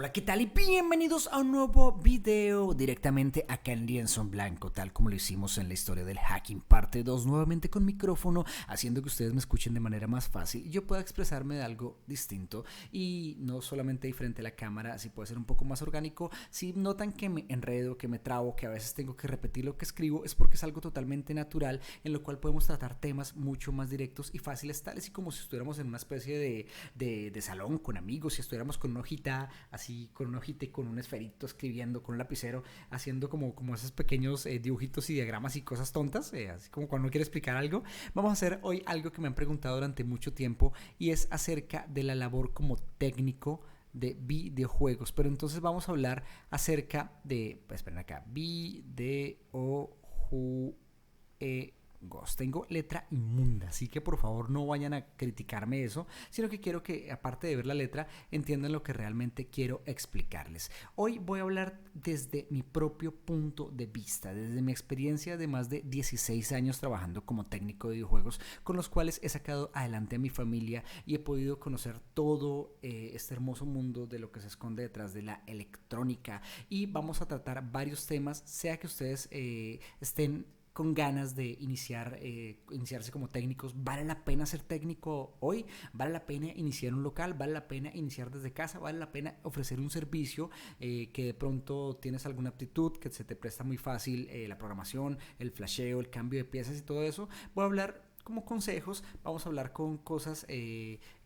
Hola, ¿qué tal? Y bienvenidos a un nuevo video directamente acá en lienzo en blanco, tal como lo hicimos en la historia del hacking parte 2, nuevamente con micrófono, haciendo que ustedes me escuchen de manera más fácil y yo pueda expresarme de algo distinto y no solamente ahí frente a la cámara, así puede ser un poco más orgánico. Si notan que me enredo, que me trabo, que a veces tengo que repetir lo que escribo, es porque es algo totalmente natural en lo cual podemos tratar temas mucho más directos y fáciles, tales y como si estuviéramos en una especie de salón con amigos, si estuviéramos con una hojita así, con una hojita y con un esferito escribiendo, con un lapicero, haciendo como esos pequeños dibujitos y diagramas y cosas tontas, así como cuando uno quiere explicar algo. Vamos a hacer hoy algo que me han preguntado durante mucho tiempo y es acerca de la labor como técnico de videojuegos. Pero entonces vamos a hablar acerca de, pues, esperen acá, videojuegos. Tengo letra inmunda, así que por favor no vayan a criticarme eso, sino que quiero que, aparte de ver la letra, entiendan lo que realmente quiero explicarles. Hoy voy a hablar desde mi propio punto de vista, desde mi experiencia de más de 16 años trabajando como técnico de videojuegos, con los cuales he sacado adelante a mi familia y he podido conocer todo este hermoso mundo de lo que se esconde detrás de la electrónica. Y vamos a tratar varios temas, sea que ustedes estén con ganas de iniciarse como técnicos. ¿Vale la pena ser técnico hoy? ¿Vale la pena iniciar un local? ¿Vale la pena iniciar desde casa? ¿Vale la pena ofrecer un servicio que de pronto tienes alguna aptitud, que se te presta muy fácil la programación, el flasheo, el cambio de piezas y todo eso? Voy a hablar como consejos, vamos a hablar con cosas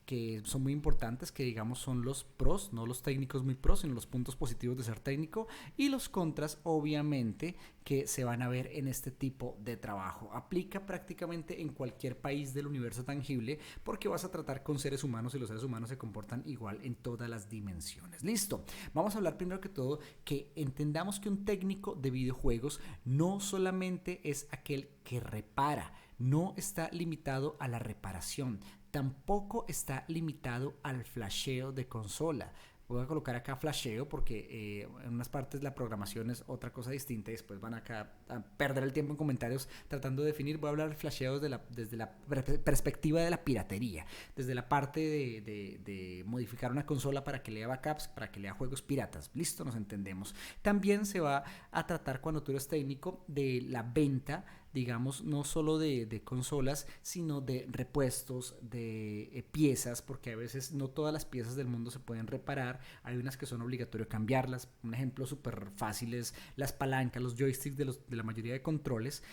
que son muy importantes, que digamos son los pros, no los técnicos muy pros, sino los puntos positivos de ser técnico, y los contras, obviamente, que se van a ver en este tipo de trabajo. Aplica prácticamente en cualquier país del universo tangible, porque vas a tratar con seres humanos y los seres humanos se comportan igual en todas las dimensiones. Listo, vamos a hablar primero que todo que entendamos que un técnico de videojuegos no solamente es aquel que repara, no está limitado a la reparación, tampoco está limitado al flasheo de consola. Voy a colocar acá flasheo porque en unas partes la programación es otra cosa distinta y después van acá a perder el tiempo en comentarios tratando de definir. Voy a hablar de flasheo desde la perspectiva de la piratería, desde la parte de modificar una consola para que lea backups, para que lea juegos piratas. Listo, nos entendemos. También se va a tratar, cuando tú eres técnico, de la venta, digamos, no solo de consolas, sino de repuestos, de piezas, porque a veces no todas las piezas del mundo se pueden reparar. Hay unas que son obligatorias cambiarlas. Un ejemplo súper fácil es las palancas, los joysticks de la mayoría de controles.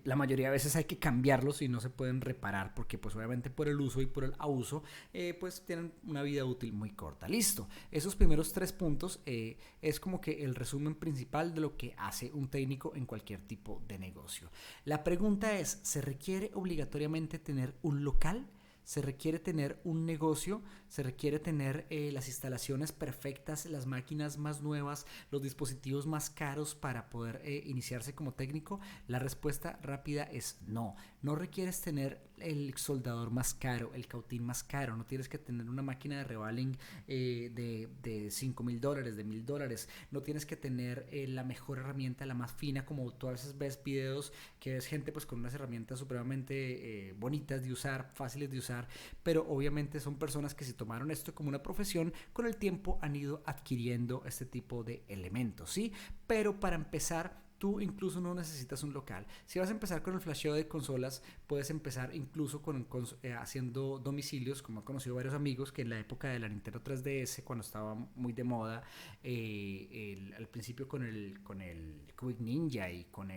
La mayoría de veces hay que cambiarlos y no se pueden reparar porque pues obviamente por el uso y por el abuso pues tienen una vida útil muy corta. Listo, esos primeros 3 puntos es como que el resumen principal de lo que hace un técnico en cualquier tipo de negocio. La pregunta es, ¿se requiere obligatoriamente tener un local? ¿Se requiere tener un negocio? ¿Se requiere tener las instalaciones perfectas, las máquinas más nuevas, los dispositivos más caros para poder iniciarse como técnico? La respuesta rápida es no. No requieres tener el soldador más caro, el cautín más caro. No tienes que tener una máquina de revaling de $5,000, de $1,000. No tienes que tener la mejor herramienta, la más fina, como tú a veces ves videos que ves gente pues con unas herramientas supremamente bonitas de usar, fáciles de usar, pero obviamente son personas que si tomaron esto como una profesión, con el tiempo han ido adquiriendo este tipo de elementos, ¿sí? Pero para empezar, tú incluso no necesitas un local. Si vas a empezar con el flasheo de consolas, puedes empezar incluso haciendo domicilios, como he conocido varios amigos que en la época de la Nintendo 3DS, cuando estaba muy de moda, al principio con el Quick Ninja y con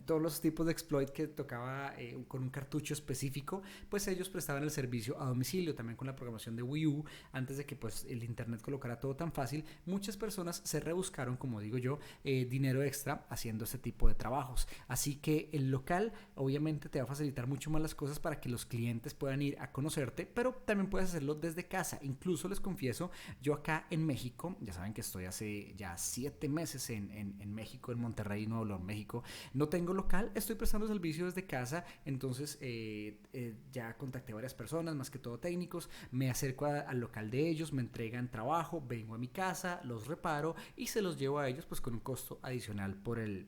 todos los tipos de exploit que tocaba con un cartucho específico, pues ellos prestaban el servicio a domicilio, también con la programación de Wii U, antes de que pues el internet colocara todo tan fácil. Muchas personas se rebuscaron, como digo yo, dinero extra haciendo este tipo de trabajos, así que el local obviamente te va a facilitar mucho más las cosas para que los clientes puedan ir a conocerte, pero también puedes hacerlo desde casa. Incluso les confieso, yo acá en México, ya saben que estoy hace ya 7 meses en México, en Monterrey, Nuevo León, México. No tengo local, estoy prestando servicio desde casa, entonces ya contacté a varias personas, más que todo técnicos, me acerco al local de ellos, me entregan trabajo, vengo a mi casa, los reparo y se los llevo a ellos pues con un costo adicional por el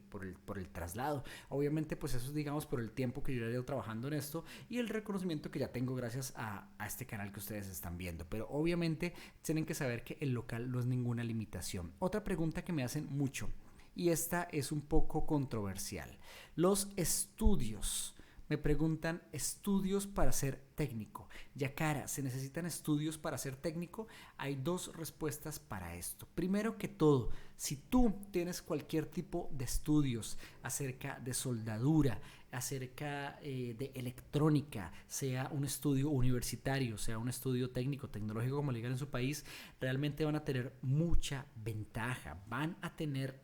traslado. Obviamente pues eso es digamos por el tiempo que yo ya llevo trabajando en esto y el reconocimiento que ya tengo gracias a este canal que ustedes están viendo. Pero obviamente tienen que saber que el local no es ninguna limitación. Otra pregunta que me hacen mucho, y esta es un poco controversial. Los estudios. Me preguntan, ¿estudios para ser técnico? Yacara, ¿se necesitan estudios para ser técnico? Hay dos respuestas para esto. Primero que todo, si tú tienes cualquier tipo de estudios acerca de soldadura, acerca de electrónica, sea un estudio universitario, sea un estudio técnico, tecnológico, como le digan en su país, realmente van a tener mucha ventaja. Van a tener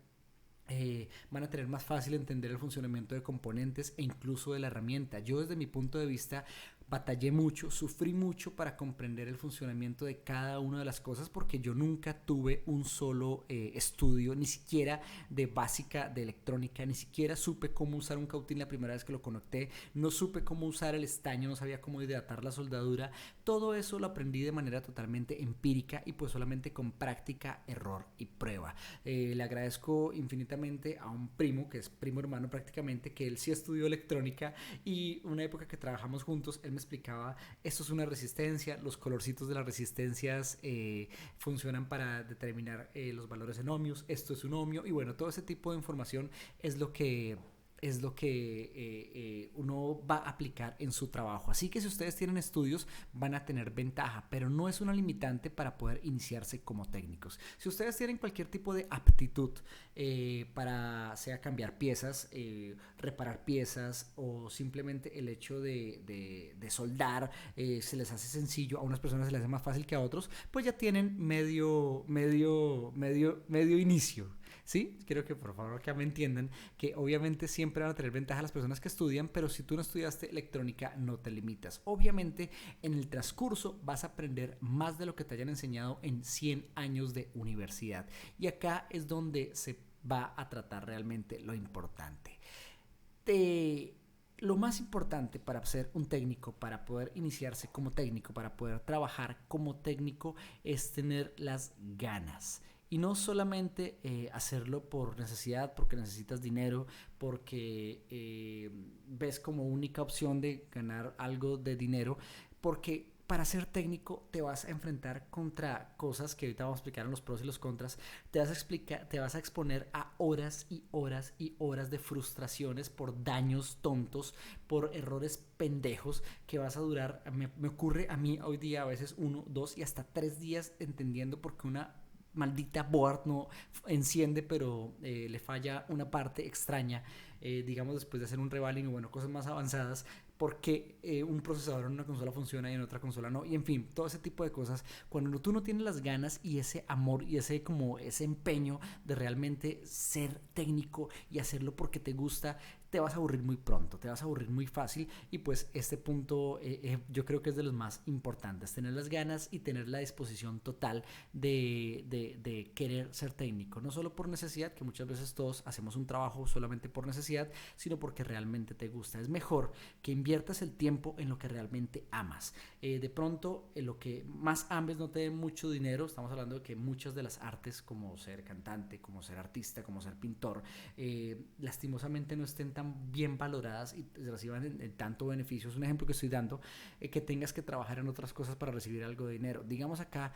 más fácil entender el funcionamiento de componentes e incluso de la herramienta. Yo desde mi punto de vista batallé mucho, sufrí mucho para comprender el funcionamiento de cada una de las cosas porque yo nunca tuve un solo estudio, ni siquiera de básica de electrónica, ni siquiera supe cómo usar un cautín la primera vez que lo conecté, no supe cómo usar el estaño, no sabía cómo hidratar la soldadura. Todo eso lo aprendí de manera totalmente empírica y pues solamente con práctica, error y prueba. Le agradezco infinitamente a un primo, que es primo hermano prácticamente, que él sí estudió electrónica y una época que trabajamos juntos, él me explicaba, esto es una resistencia, los colorcitos de las resistencias funcionan para determinar los valores en ohmios, esto es un ohmio y bueno, todo ese tipo de información es lo que uno va a aplicar en su trabajo. Así que si ustedes tienen estudios van a tener ventaja, pero no es una limitante para poder iniciarse como técnicos. Si ustedes tienen cualquier tipo de aptitud para sea cambiar piezas, reparar piezas o simplemente el hecho de soldar se les hace sencillo, a unas personas se les hace más fácil que a otros, pues ya tienen medio inicio. ¿Sí? Quiero que por favor acá me entiendan que obviamente siempre van a tener ventaja las personas que estudian, pero si tú no estudiaste electrónica no te limitas. Obviamente en el transcurso vas a aprender más de lo que te hayan enseñado en 100 años de universidad. Y acá es donde se va a tratar realmente lo importante. Lo más importante para ser un técnico, para poder iniciarse como técnico, para poder trabajar como técnico, es tener las ganas. Y no solamente hacerlo por necesidad, porque necesitas dinero, porque ves como única opción de ganar algo de dinero, porque para ser técnico te vas a enfrentar contra cosas que ahorita vamos a explicar en los pros y los contras, te vas a exponer a horas y horas y horas de frustraciones por daños tontos, por errores pendejos que vas a durar, me ocurre a mí hoy día a veces 1, 2 y hasta 3 días entendiendo por qué una maldita board no enciende pero le falla una parte extraña, digamos después de hacer un revaling o bueno, cosas más avanzadas, porque un procesador en una consola funciona y en otra consola no, y en fin, todo ese tipo de cosas, cuando tú no tienes las ganas y ese amor y ese empeño de realmente ser técnico y hacerlo porque te gusta, te vas a aburrir muy pronto, te vas a aburrir muy fácil y pues este punto yo creo que es de los más importantes, tener las ganas y tener la disposición total de querer ser técnico, no solo por necesidad, que muchas veces todos hacemos un trabajo solamente por necesidad, sino porque realmente te gusta. Es mejor que inviertas el tiempo en lo que realmente amas. De pronto, lo que más ames no te dé mucho dinero, estamos hablando de que muchas de las artes, como ser cantante, como ser artista, como ser pintor, lastimosamente no estén tan bien valoradas y reciban en tanto beneficios. Un ejemplo que estoy dando, que tengas que trabajar en otras cosas para recibir algo de dinero. Digamos acá,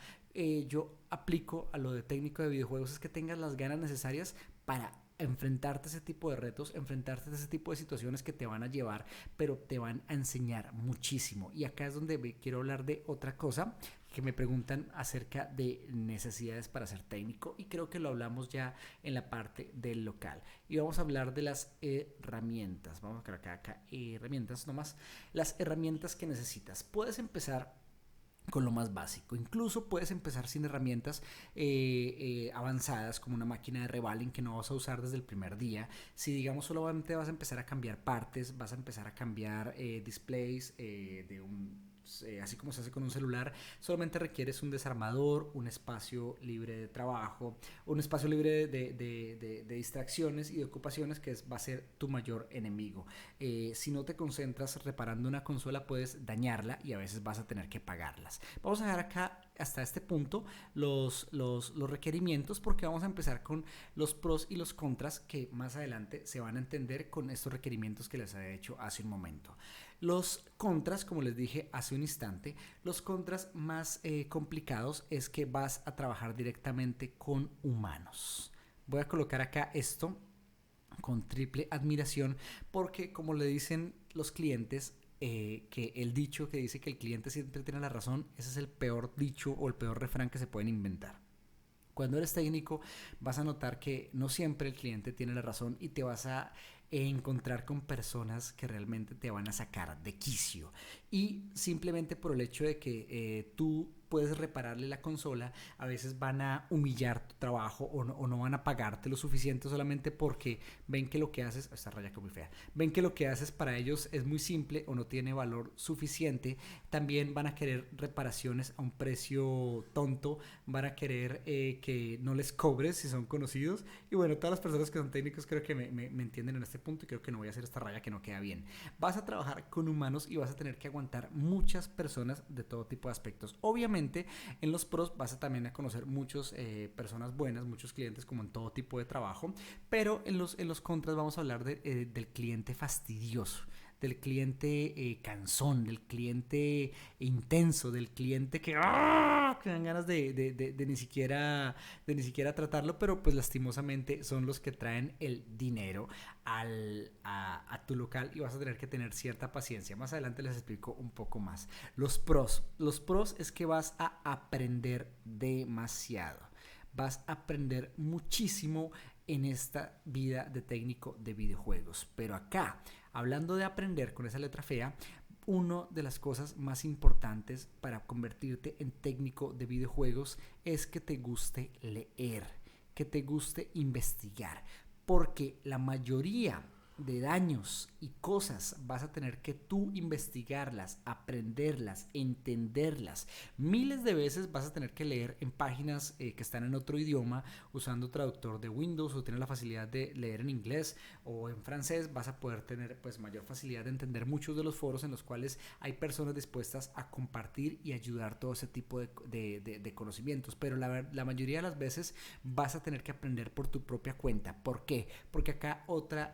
yo aplico a lo de técnico de videojuegos, es que tengas las ganas necesarias para enfrentarte a ese tipo de retos, enfrentarte a ese tipo de situaciones que te van a llevar, pero te van a enseñar muchísimo. Y acá es donde quiero hablar de otra cosa que me preguntan acerca de necesidades para ser técnico y creo que lo hablamos ya en la parte del local. Y vamos a hablar de las herramientas. Vamos a acá herramientas nomás. Las herramientas que necesitas. Puedes empezar con lo más básico. Incluso puedes empezar sin herramientas avanzadas como una máquina de revaling que no vas a usar desde el primer día. Si digamos solamente vas a empezar a cambiar partes, vas a empezar a cambiar displays de un así como se hace con un celular, solamente requieres un desarmador, un espacio libre de trabajo, un espacio libre de distracciones y de ocupaciones va a ser tu mayor enemigo. Si no te concentras reparando una consola, puedes dañarla y a veces vas a tener que pagarlas. Vamos a dejar acá hasta este punto los requerimientos, porque vamos a empezar con los pros y los contras que más adelante se van a entender con estos requerimientos que les he hecho hace un momento. Los contras, como les dije hace un instante, los contras más complicados es que vas a trabajar directamente con humanos. Voy a colocar acá esto con triple admiración, porque como le dicen los clientes, que el dicho que dice que el cliente siempre tiene la razón, ese es el peor dicho o el peor refrán que se pueden inventar. Cuando eres técnico vas a notar que no siempre el cliente tiene la razón y te vas a encontrar con personas que realmente te van a sacar de quicio, y simplemente por el hecho de que tú puedes repararle la consola, a veces van a humillar tu trabajo o no van a pagarte lo suficiente solamente porque ven que lo que haces, esta raya que muy fea, ven que lo que haces para ellos es muy simple o no tiene valor suficiente. También van a querer reparaciones a un precio tonto, van a querer que no les cobres si son conocidos, y bueno, todas las personas que son técnicos creo que me entienden en este punto, y creo que no voy a hacer esta raya que no queda bien. Vas a trabajar con humanos y vas a tener que aguantar muchas personas de todo tipo de aspectos. Obviamente en los pros vas a también a conocer muchas personas buenas, muchos clientes, como en todo tipo de trabajo, pero en los contras vamos a hablar del cliente fastidioso, del cliente cansón, del cliente intenso, del cliente que dan ganas de ni siquiera tratarlo, pero pues lastimosamente son los que traen el dinero a tu local, y vas a tener que tener cierta paciencia. Más adelante les explico un poco más. Los pros es que vas a aprender demasiado. Vas a aprender muchísimo en esta vida de técnico de videojuegos. Pero acá, hablando de aprender con esa letra fea, una de las cosas más importantes para convertirte en técnico de videojuegos es que te guste leer, que te guste investigar, porque la mayoría de daños y cosas vas a tener que tú investigarlas, aprenderlas, entenderlas. Miles de veces vas a tener que leer en páginas que están en otro idioma usando traductor de Windows, o tienes la facilidad de leer en inglés o en francés, vas a poder tener pues mayor facilidad de entender muchos de los foros en los cuales hay personas dispuestas a compartir y ayudar todo ese tipo de conocimientos. Pero la mayoría de las veces vas a tener que aprender por tu propia cuenta. ¿Por qué? Porque acá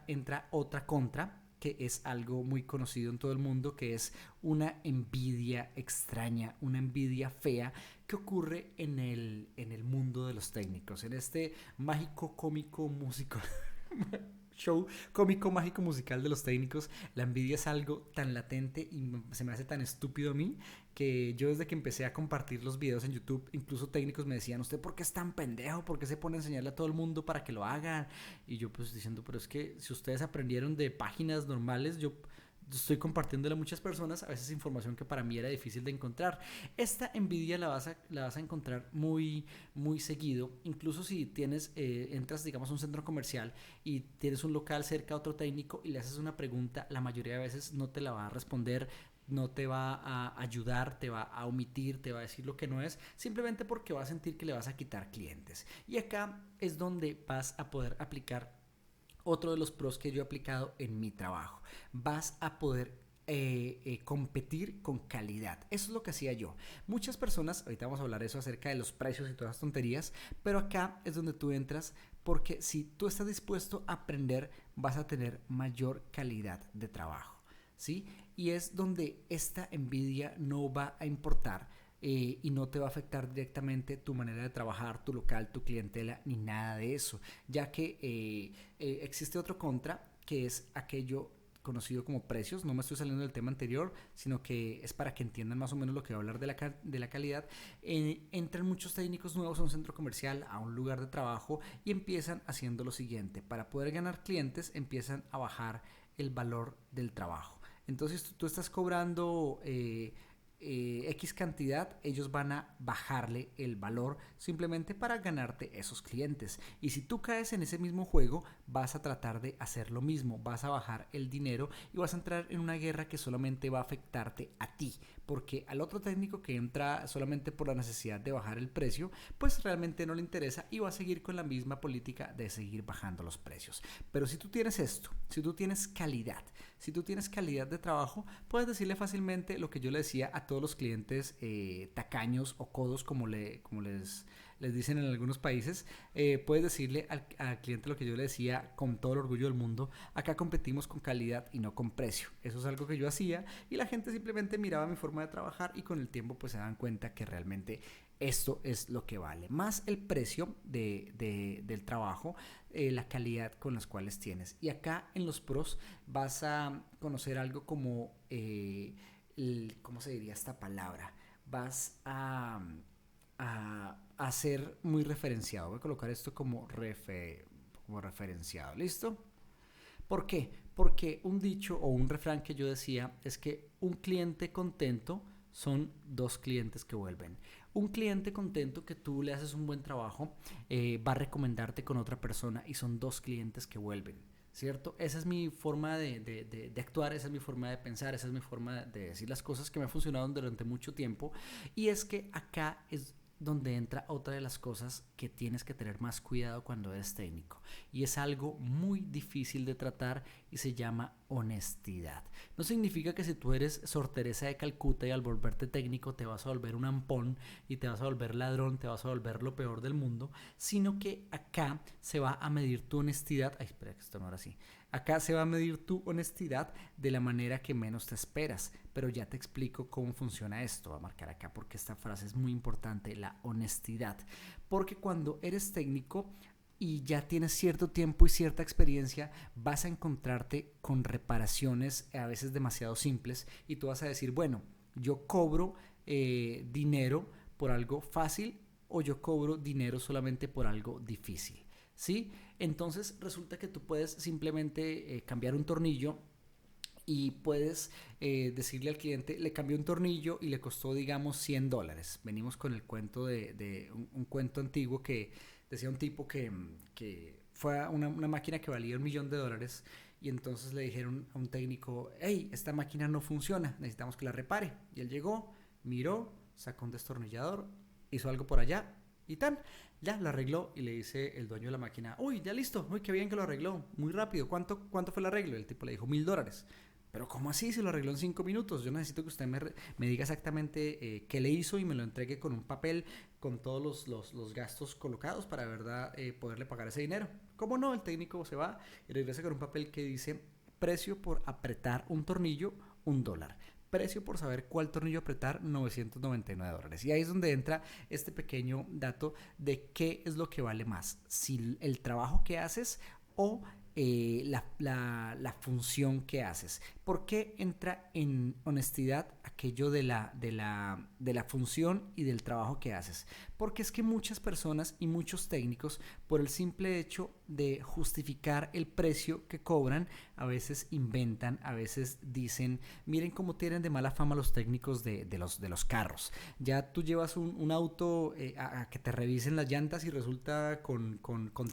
entra otra contra, que es algo muy conocido en todo el mundo, que es una envidia extraña, una envidia fea que ocurre en el mundo de los técnicos, en este mágico, cómico, músico show cómico, mágico, musical de los técnicos. La envidia es algo tan latente y se me hace tan estúpido a mí, que yo desde que empecé a compartir los videos en YouTube, incluso técnicos me decían: ¿usted por qué es tan pendejo? ¿Por qué se pone a enseñarle a todo el mundo para que lo hagan? Y yo pues diciendo: pero es que si ustedes aprendieron de páginas normales, yo estoy compartiéndole a muchas personas a veces información que para mí era difícil de encontrar. Esta envidia la vas a encontrar muy, muy seguido, incluso si entras digamos a un centro comercial y tienes un local cerca a otro técnico y le haces una pregunta, la mayoría de veces no te la va a responder, no te va a ayudar, te va a omitir, te va a decir lo que no es, simplemente porque va a sentir que le vas a quitar clientes. Y acá es donde vas a poder aplicar otro de los pros que yo he aplicado en mi trabajo. Vas a poder competir con calidad. Eso es lo que hacía yo. Muchas personas, ahorita vamos a hablar de eso acerca de los precios y todas las tonterías, pero acá es donde tú entras, porque si tú estás dispuesto a aprender, vas a tener mayor calidad de trabajo, ¿sí? Y es donde esta envidia no va a importar. Y no te va a afectar directamente tu manera de trabajar, tu local, tu clientela, ni nada de eso, ya que existe otro contra, que es aquello conocido como precios. No me estoy saliendo del tema anterior, sino que es para que entiendan más o menos lo que voy a hablar de la calidad. Entran muchos técnicos nuevos a un centro comercial, a un lugar de trabajo, y empiezan haciendo lo siguiente: para poder ganar clientes empiezan a bajar el valor del trabajo. Entonces tú estás cobrando X cantidad, ellos van a bajarle el valor simplemente para ganarte esos clientes. Y si tú caes en ese mismo juego, vas a tratar de hacer lo mismo, vas a bajar el dinero y vas a entrar en una guerra que solamente va a afectarte a ti, porque al otro técnico que entra solamente por la necesidad de bajar el precio, pues realmente no le interesa y va a seguir con la misma política de seguir bajando los precios. Pero si tú tienes esto, si tú tienes calidad, si tú tienes calidad de trabajo, puedes decirle fácilmente lo que yo le decía a todos los clientes tacaños o codos, como les dicen en algunos países. Puedes decirle al cliente lo que yo le decía con todo el orgullo del mundo: acá competimos con calidad y no con precio. Eso es algo que yo hacía y la gente simplemente miraba mi forma de trabajar y con el tiempo pues se dan cuenta que realmente esto es lo que vale, más el precio del trabajo, la calidad con las cuales tienes. Y acá en los pros vas a conocer algo como, ¿cómo se diría esta palabra? Vas a ser muy referenciado. Voy a colocar esto como referenciado. ¿Listo? ¿Por qué? Porque un dicho o un refrán que yo decía es que un cliente contento son dos clientes que vuelven. Un cliente contento que tú le haces un buen trabajo va a recomendarte con otra persona y son dos clientes que vuelven, ¿cierto? Esa es mi forma de actuar, esa es mi forma de pensar, esa es mi forma de decir las cosas que me ha funcionado durante mucho tiempo. Y es que acá es donde entra otra de las cosas que tienes que tener más cuidado cuando eres técnico, y es algo muy difícil de tratar y se llama honestidad. No significa que si tú eres Sor Teresa de Calcuta y al volverte técnico te vas a volver un ampón y te vas a volver ladrón, te vas a volver lo peor del mundo, sino que acá se va a medir tu honestidad. Ay, espera, que esto no era así. Acá se va a medir tu honestidad de la manera que menos te esperas, pero ya te explico cómo funciona esto. Voy a marcar acá porque esta frase es muy importante: la honestidad. Porque cuando eres técnico y ya tienes cierto tiempo y cierta experiencia, vas a encontrarte con reparaciones a veces demasiado simples y tú vas a decir, bueno, yo cobro dinero por algo fácil o yo cobro dinero solamente por algo difícil, ¿sí? Entonces resulta que tú puedes simplemente cambiar un tornillo y puedes decirle al cliente: le cambió un tornillo y le costó, digamos, $100. Venimos con el cuento de un cuento antiguo que decía un tipo que fue a una máquina que valía $1.000.000 y entonces le dijeron a un técnico: hey, esta máquina no funciona, necesitamos que la repare. Y él llegó, miró, sacó un destornillador, hizo algo por allá y tan, ya lo arregló. Y le dice el dueño de la máquina: uy, ya listo, uy, qué bien que lo arregló, muy rápido. ¿Cuánto fue el arreglo? El tipo le dijo $1.000. Pero ¿cómo así? Si lo arregló en 5 minutos. Yo necesito que usted me diga exactamente qué le hizo y me lo entregue con un papel con todos los gastos colocados para de verdad poderle pagar ese dinero. ¿Cómo no? El técnico se va y regresa con un papel que dice: precio por apretar un tornillo, $1. Precio por saber cuál tornillo apretar, $999. Y ahí es donde entra este pequeño dato de qué es lo que vale más: si el trabajo que haces o la función que haces. ¿Por qué entra en honestidad aquello de la función y del trabajo que haces? Porque es que muchas personas y muchos técnicos, por el simple hecho de justificar el precio que cobran, a veces inventan, a veces dicen: miren cómo tienen de mala fama los técnicos de los carros. Ya tú llevas un auto a que te revisen las llantas y resulta con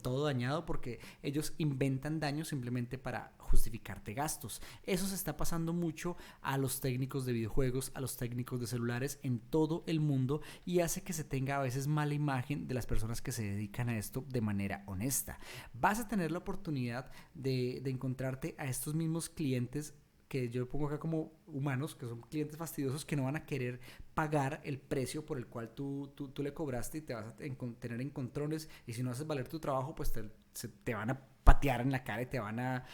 todo dañado porque ellos inventan daños simplemente para justificarte gastos. Eso se está pasando mucho a los técnicos de videojuegos, a los técnicos de celulares en todo el mundo, y hace que se tenga a veces mala imagen de las personas que se dedican a esto de manera honesta. Vas a tener la oportunidad de encontrarte a estos mismos clientes que yo pongo acá como humanos, que son clientes fastidiosos que no van a querer pagar el precio por el cual tú le cobraste, y te vas a tener encontrones, y si no haces valer tu trabajo, pues te van a patear en la cara y te van a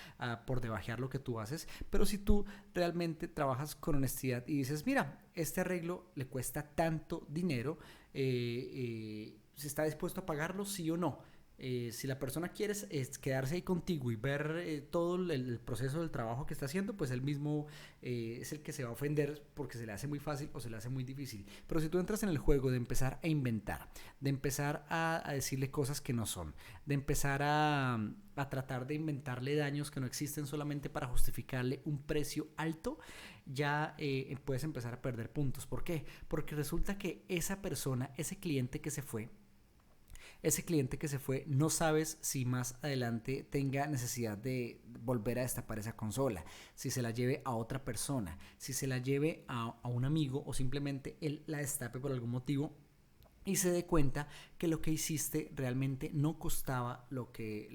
por debajear lo que tú haces. Pero si tú realmente trabajas con honestidad y dices: mira, este arreglo le cuesta tanto dinero, si está dispuesto a pagarlo, sí o no. Si la persona quiere quedarse ahí contigo y ver todo el proceso del trabajo que está haciendo, pues él mismo es el que se va a ofender porque se le hace muy fácil o se le hace muy difícil. Pero si tú entras en el juego de empezar a inventar, de empezar a decirle cosas que no son, de empezar a tratar de inventarle daños que no existen solamente para justificarle un precio alto, ya puedes empezar a perder puntos. ¿Por qué? Porque resulta que esa persona, ese cliente que se fue, no sabes si más adelante tenga necesidad de volver a destapar esa consola, si se la lleve a otra persona, si se la lleve a un amigo o simplemente él la destape por algún motivo y se dé cuenta que lo que hiciste realmente no costaba lo que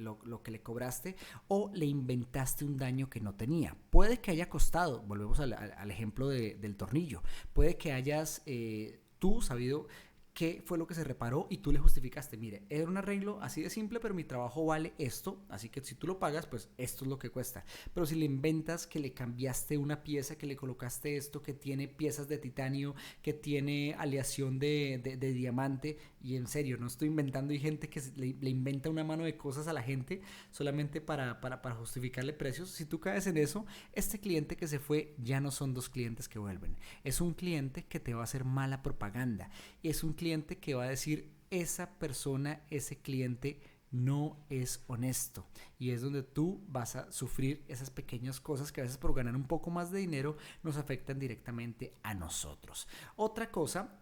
le cobraste o le inventaste un daño que no tenía. Puede que haya costado, volvemos al ejemplo del tornillo, puede que hayas tú sabido qué fue lo que se reparó y tú le justificaste, mire, era un arreglo así de simple, pero mi trabajo vale esto, así que si tú lo pagas, pues esto es lo que cuesta. Pero si le inventas que le cambiaste una pieza, que le colocaste esto, que tiene piezas de titanio, que tiene aleación de diamante, y en serio, no estoy inventando, hay gente que le inventa una mano de cosas a la gente solamente para justificarle precios. Si tú caes en eso, este cliente que se fue ya no son dos clientes que vuelven, es un cliente que te va a hacer mala propaganda, es un cliente que va a decir, esa persona, ese cliente no es honesto, y es donde tú vas a sufrir esas pequeñas cosas que a veces por ganar un poco más de dinero nos afectan directamente a nosotros. Otra cosa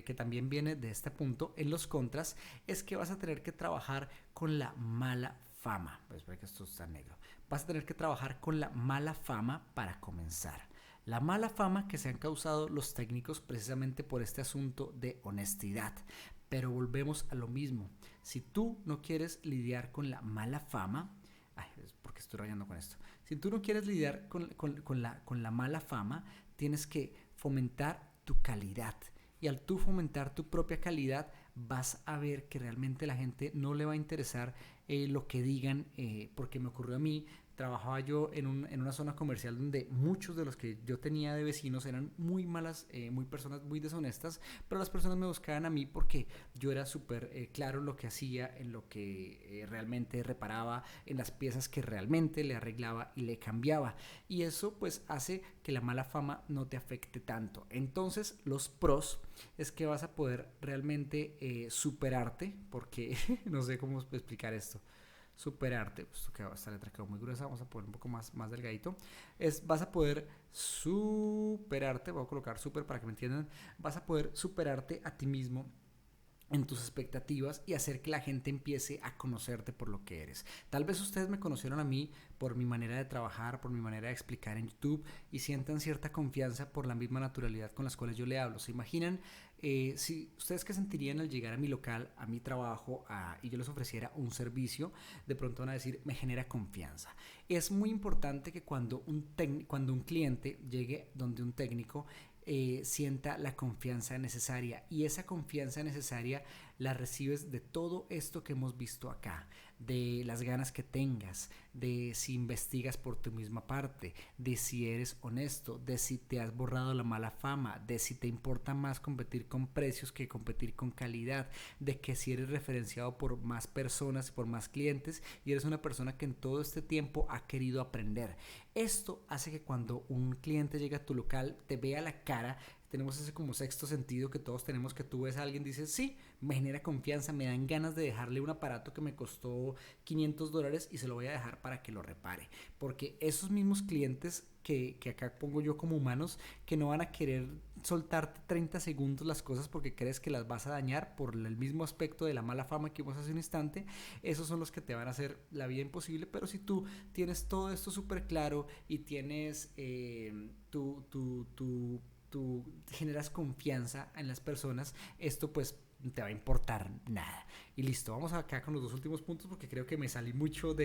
que también viene de este punto en los contras es que vas a tener que trabajar con la mala fama. Pues ve que esto está negro. Vas a tener que trabajar con la mala fama para comenzar. La mala fama que se han causado los técnicos precisamente por este asunto de honestidad. Pero volvemos a lo mismo. Si tú no quieres lidiar con la mala fama, es porque estoy rayando con esto. Si tú no quieres lidiar con la mala fama, tienes que fomentar tu calidad. Y al tú fomentar tu propia calidad, vas a ver que realmente la gente no le va a interesar lo que digan, porque me ocurrió a mí. Trabajaba yo en una zona comercial donde muchos de los que yo tenía de vecinos eran muy malas, muy personas muy deshonestas, pero las personas me buscaban a mí porque yo era súper claro en lo que hacía, en lo que realmente reparaba, en las piezas que realmente le arreglaba y le cambiaba. Y eso pues hace que la mala fama no te afecte tanto. Entonces los pros es que vas a poder realmente superarte, porque no sé cómo explicar esto, superarte, pues esta letra quedó muy gruesa, vamos a poner un poco más delgadito, vas a poder superarte, voy a colocar super para que me entiendan, vas a poder superarte a ti mismo en tus expectativas y hacer que la gente empiece a conocerte por lo que eres. Tal vez ustedes me conocieron a mí por mi manera de trabajar, por mi manera de explicar en YouTube, y sientan cierta confianza por la misma naturalidad con las cuales yo le hablo. ¿Se imaginan si ustedes qué sentirían al llegar a mi local, a mi trabajo, y yo les ofreciera un servicio? De pronto van a decir, me genera confianza. Es muy importante que cuando un cliente llegue donde un técnico, sienta la confianza necesaria, y esa confianza necesaria la recibes de todo esto que hemos visto acá, de las ganas que tengas, de si investigas por tu misma parte, de si eres honesto, de si te has borrado la mala fama, de si te importa más competir con precios que competir con calidad, de que si eres referenciado por más personas, por más clientes, y eres una persona que en todo este tiempo ha querido aprender. Esto hace que cuando un cliente llega a tu local te vea la cara. Tenemos ese como sexto sentido que todos tenemos, que tú ves a alguien y dices, sí, me genera confianza, me dan ganas de dejarle un aparato que me costó $500 y se lo voy a dejar para que lo repare. Porque esos mismos clientes que acá pongo yo como humanos, que no van a querer soltarte 30 segundos las cosas porque crees que las vas a dañar por el mismo aspecto de la mala fama que vimos hace un instante, esos son los que te van a hacer la vida imposible. Pero si tú tienes todo esto súper claro y tienes tú generas confianza en las personas, esto pues te va a importar nada. Y listo, vamos acá con los dos últimos puntos porque creo que me salí mucho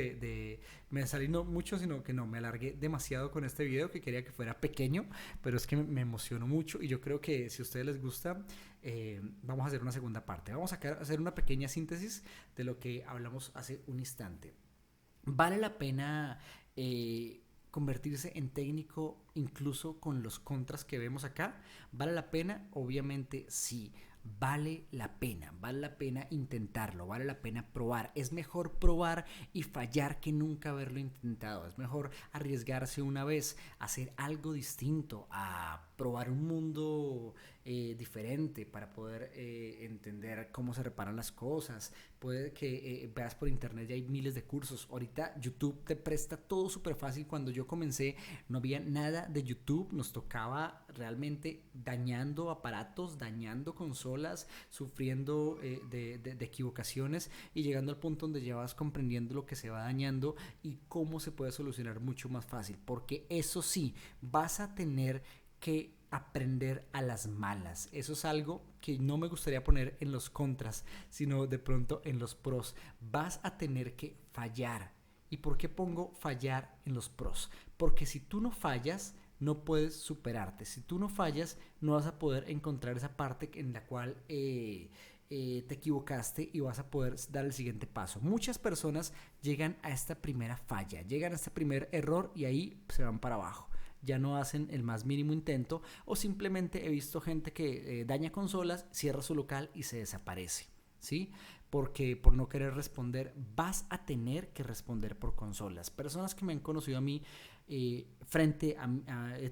me salí no mucho, sino que no, me alargué demasiado con este video, que quería que fuera pequeño, pero es que me emocionó mucho, y yo creo que si a ustedes les gusta, vamos a hacer una segunda parte. Vamos a hacer una pequeña síntesis de lo que hablamos hace un instante. ¿Vale la pena convertirse en técnico incluso con los contras que vemos acá? ¿Vale la pena? Obviamente sí. vale la pena intentarlo, vale la pena probar. Es mejor probar y fallar que nunca haberlo intentado. Es mejor arriesgarse una vez, hacer algo distinto, a probar un mundo diferente para poder entender cómo se reparan las cosas. Puede que veas por internet, ya hay miles de cursos. Ahorita YouTube te presta todo súper fácil. Cuando yo comencé no había nada de YouTube, nos tocaba realmente dañando aparatos, dañando consolas, sufriendo de equivocaciones y llegando al punto donde ya vas comprendiendo lo que se va dañando y cómo se puede solucionar mucho más fácil, porque eso sí, vas a tener que aprender a las malas. Eso es algo que no me gustaría poner en los contras, sino de pronto en los pros. Vas a tener que fallar. ¿Y por qué pongo fallar en los pros? Porque si tú no fallas, no puedes superarte. Si tú no fallas, no vas a poder encontrar esa parte en la cual te equivocaste y vas a poder dar el siguiente paso. Muchas personas llegan a esta primera falla, llegan a este primer error y ahí se van para abajo. Ya no hacen el más mínimo intento, o simplemente he visto gente que daña consolas, cierra su local y se desaparece, ¿sí? Porque por no querer responder, vas a tener que responder por consolas. Personas que me han conocido a mí, he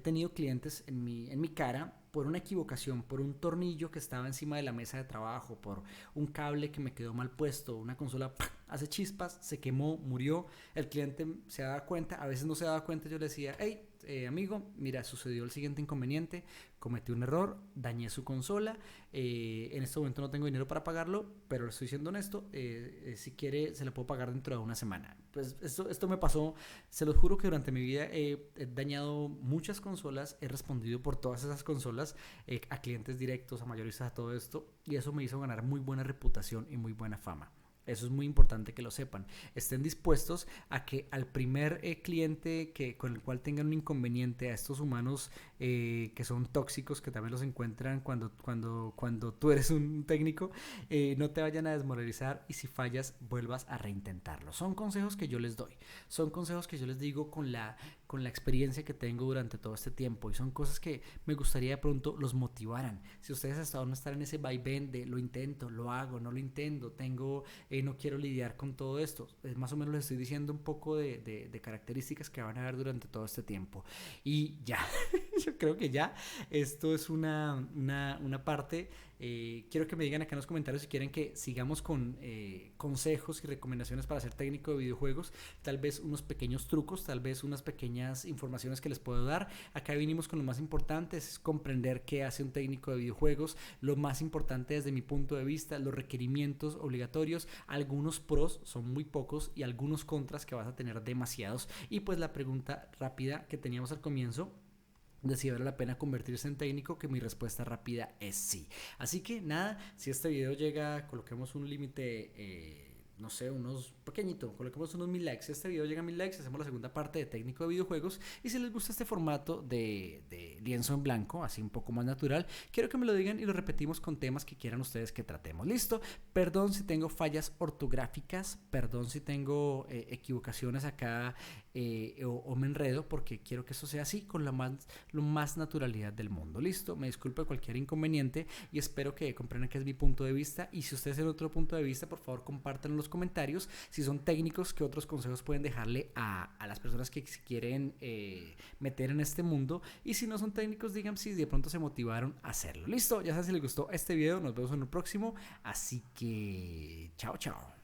tenido clientes en mi cara por una equivocación, por un tornillo que estaba encima de la mesa de trabajo, por un cable que me quedó mal puesto, una consola hace chispas, se quemó, murió. El cliente se daba cuenta, a veces no se daba cuenta. Yo le decía: hey, amigo, mira, sucedió el siguiente inconveniente, cometí un error, dañé su consola, en este momento no tengo dinero para pagarlo, pero le estoy siendo honesto, si quiere se le puedo pagar dentro de una semana. Pues esto me pasó, se los juro que durante mi vida he dañado muchas consolas, he respondido por todas esas consolas, a clientes directos, a mayoristas, a todo esto, y eso me hizo ganar muy buena reputación y muy buena fama. Eso es muy importante que lo sepan. Estén dispuestos a que al primer cliente con el cual tengan un inconveniente, a estos humanos que son tóxicos, que también los encuentran cuando tú eres un técnico, no te vayan a desmoralizar, y si fallas, vuelvas a reintentarlo. Son consejos que yo les doy. Son consejos que yo les digo con la experiencia que tengo durante todo este tiempo, y son cosas que me gustaría de pronto los motivaran. Si ustedes hasta ahora no están en ese vaivén de lo intento, lo hago, no lo intento, no quiero lidiar con todo esto, más o menos les estoy diciendo un poco de características que van a ver durante todo este tiempo. Y ya, yo creo que ya esto es una parte. Quiero que me digan acá en los comentarios si quieren que sigamos con consejos y recomendaciones para ser técnico de videojuegos, tal vez unos pequeños trucos, tal vez unas pequeñas informaciones que les puedo dar. Acá vinimos con lo más importante, es comprender qué hace un técnico de videojuegos, lo más importante desde mi punto de vista, los requerimientos obligatorios, algunos pros, son muy pocos, y algunos contras que vas a tener demasiados, y pues la pregunta rápida que teníamos al comienzo de si vale la pena convertirse en técnico, que mi respuesta rápida es sí. Así que nada, si este video llega, coloquemos un límite, no sé, unos pequeñito, coloquemos unos 1000 likes. Si este video llega a 1000 likes, hacemos la segunda parte de técnico de videojuegos. Y si les gusta este formato de lienzo en blanco, así un poco más natural, quiero que me lo digan y lo repetimos con temas que quieran ustedes que tratemos. Listo. Perdón si tengo fallas ortográficas, perdón si tengo equivocaciones acá, o me enredo, porque quiero que eso sea así, con lo más naturalidad del mundo. Listo, me disculpo de cualquier inconveniente y espero que comprendan que es mi punto de vista, y si ustedes tienen otro punto de vista, por favor compártanlo en los comentarios. Si son técnicos, ¿qué otros consejos pueden dejarle a las personas que se quieren meter en este mundo? Y si no son técnicos, digan si de pronto se motivaron a hacerlo. Listo, ya saben, si les gustó este video, nos vemos en el próximo, así que chao.